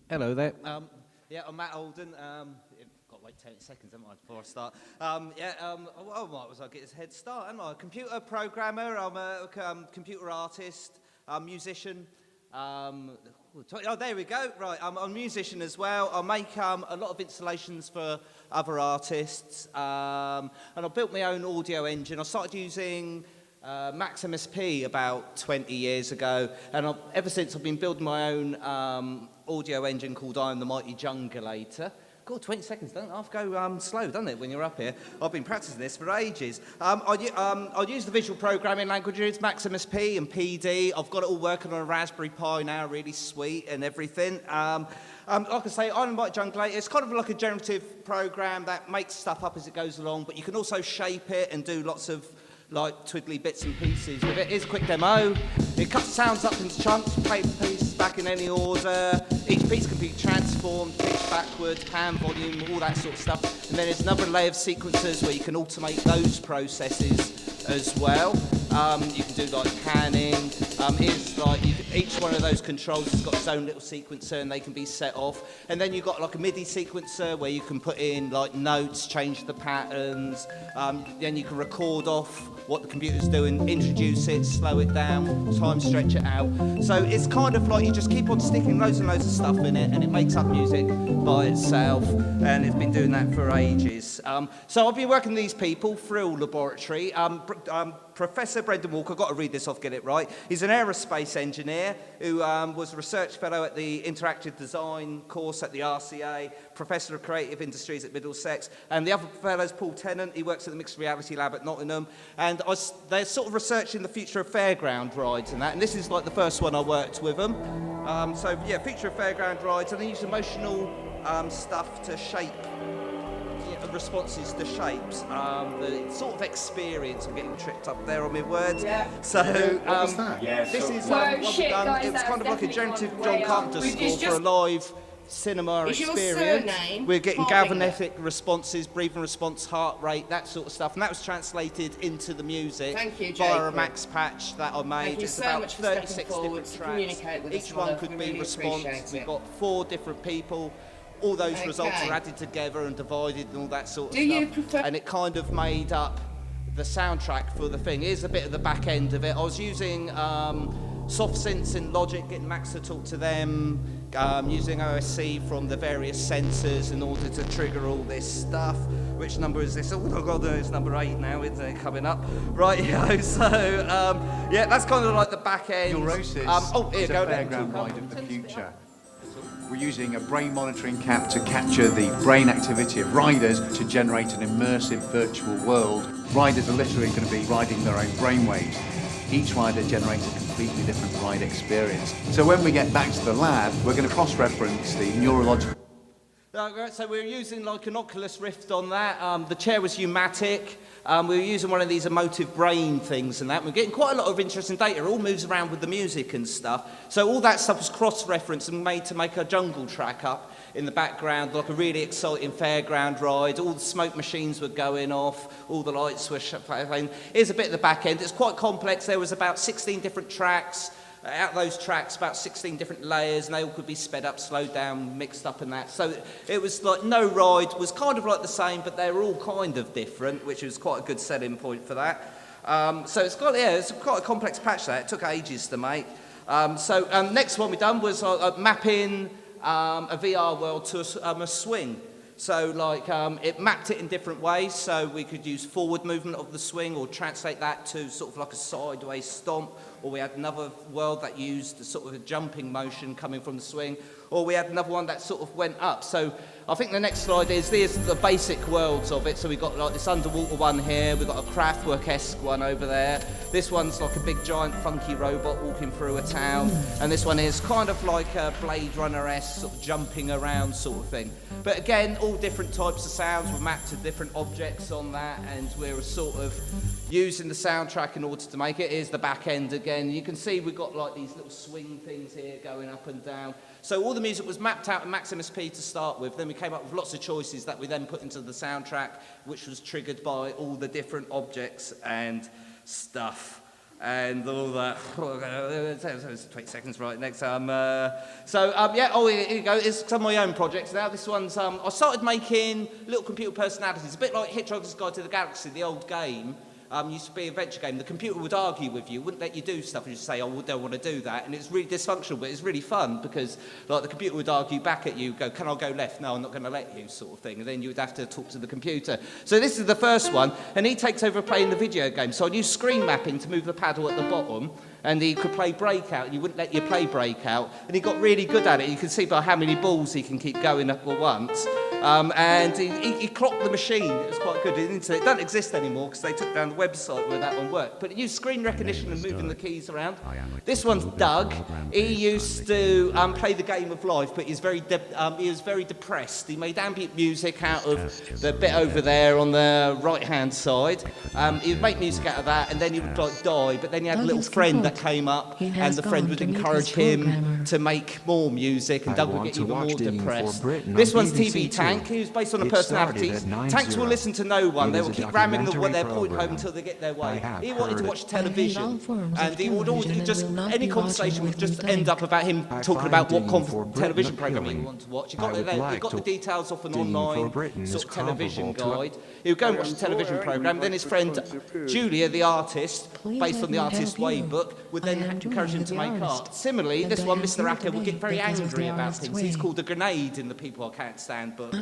Hello there. Yeah, I'm Matt Olden. Got to wait 10 seconds, haven't I, before I start? What was I get his head start? I'm a computer programmer. I'm a computer artist, musician. There we go. Right, I'm a musician as well. I make a lot of installations for other artists, and I built my own audio engine. I started using Maximus P about 20 years ago, and ever since I've been building my own audio engine called I Am the Mighty Jungulator. God, 20 seconds don't half go slow, doesn't it, when you're up here? I've been practicing this for ages. I use the visual programming languages, Maximus P and PD. I've got it all working on a Raspberry Pi now, really sweet and everything. Like I say, I Am the Mighty Jungulator. It's kind of like a generative program that makes stuff up as it goes along, but you can also shape it and do lots of like twiddly bits and pieces with it. Here's a quick demo. It cuts sounds up into chunks, play the pieces back in any order. Each piece can be transformed, pitched backward, pan volume, all that sort of stuff. And then there's another layer of sequencers where you can automate those processes as well. You can do like panning. Each one of those controls has got its own little sequencer and they can be set off. And then you've got like a MIDI sequencer where you can put in like notes, change the patterns. Then you can record off what the computer's doing, introduce it, slow it down, time stretch it out. So it's kind of like you just keep on sticking loads and loads of stuff in it and it makes up music by itself, and it's been doing that for ages. So I've been working with these people, Frill Laboratory. Professor Brendan Walker, got to read this off, get it right. He's an aerospace engineer who was a research fellow at the Interactive Design course at the RCA, Professor of Creative Industries at Middlesex, and the other fellow's Paul Tennant. He works at the Mixed Reality Lab at Nottingham, and they're sort of researching the future of fairground rides and that, and this is like the first one I worked with them. Future of fairground rides, and they use emotional stuff to shape responses to shapes, the sort of experience. I'm getting tripped up there on my words. Yeah. So this is what we've done. It was kind of like a generative John Carpenter score for a live cinema experience. We're getting galvanic responses, breathing response, heart rate, that sort of stuff, and that was translated into the music via a max patch that I made. It's about 36 different tracks. Each one could be response. We've got 4 different people. All those results are added together and divided and all that sort of stuff. And it kind of made up the soundtrack for the thing. Here's a bit of the back end of it. I was using soft synths in Logic, getting Max to talk to them, using OSC from the various sensors in order to trigger all this stuff. Which number is this? Oh God, it's number 8 now, isn't it? Coming up. Right, that's kind of like the back end. Neurosis is a fairground ride of the future. We're using a brain monitoring cap to capture the brain activity of riders to generate an immersive virtual world. Riders are literally going to be riding their own brainwaves. Each rider generates a completely different ride experience. So when we get back to the lab, we're going to cross-reference the neurological... So we were using like an Oculus Rift on that. The chair was pneumatic. We were using one of these emotive brain things and that. We're getting quite a lot of interesting data. It all moves around with the music and stuff. So all that stuff was cross-referenced and made to make a jungle track up in the background, like a really exciting fairground ride. All the smoke machines were going off. All the lights were shut. Here's a bit of the back end. It's quite complex. There was about 16 different tracks. Out of those tracks, about 16 different layers, and they all could be sped up, slowed down, mixed up and that. So it was like no ride was kind of like the same, but they were all kind of different, which was quite a good selling point for that. It's quite a complex patch that. It took ages to make. Next one we done was mapping a VR world to a swing. So it mapped it in different ways, so we could use forward movement of the swing or translate that to sort of like a sideways stomp, or we had another world that used a sort of a jumping motion coming from the swing, or we had another one that sort of went up. So I think the next slide is the basic worlds of it. So we've got like this underwater one here, we've got a Kraftwerk-esque one over there. This one's like a big giant funky robot walking through a town, and this one is kind of like a Blade Runner-esque sort of jumping around sort of thing. But again, all different types of sounds were mapped to different objects on that, and we were sort of using the soundtrack in order to make it. Here's the back end again. You can see we've got like these little swing things here going up and down. So all the music was mapped out in Maximus P to start with. Then we came up with lots of choices that we then put into the soundtrack, which was triggered by all the different objects and stuff. and all that. 20 seconds, right, next time. Yeah, here you go. It's some of my own projects now. This one's, I started making little computer personalities, a bit like Hitchhiker's Guide to the Galaxy, the old game. Used to be a adventure game. The computer would argue with you, wouldn't let you do stuff, and you'd say, oh, I don't want to do that. And it's really dysfunctional, but it's really fun because like the computer would argue back at you, go, can I go left? No, I'm not going to let you, sort of thing. And then you would have to talk to the computer. So this is the first one, and he takes over playing the video game. So I use screen mapping to move the paddle at the bottom, and he could play Breakout, and you wouldn't let you play Breakout. And he got really good at it. You can see by how many balls he can keep going up at once. And he clocked the machine. It was quite good. It doesn't exist anymore because they took down the website where that one worked. But it used screen recognition and moving the keys around. This one's Doug. He used to play the game of life, but he was very depressed. He made ambient music out of the bit over there on the right-hand side. He would make music out of that, and then he would like die. But then he had a little friend that came up, and the friend would encourage him to make more music, and Doug would get even more depressed. This one's TV Tank. He was based on a personality. Tanks will listen to no one. They will keep ramming their point home until they get their way. He wanted to watch television, and he would always any conversation would just end up about him talking about what television program he wanted to watch. He got the details off an online sort of television guide. He would go and watch the television program. Then his friend Julia, the artist, based on the Artist Way book, would then encourage him to make art. Similarly, this one, Mr. Acker, would get very angry about things. He's called a grenade in the People I Can't Stand book.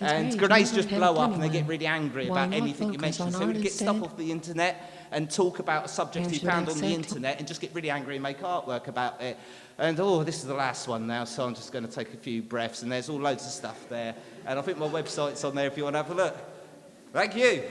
And grenades just blow up and they get really angry about anything you mention. So he would get stuff off the internet and talk about a subject he found on the internet and just get really angry and make artwork about it. And this is the last one now, so I'm just going to take a few breaths, and there's all loads of stuff there. And I think my website's on there if you want to have a look. Thank you.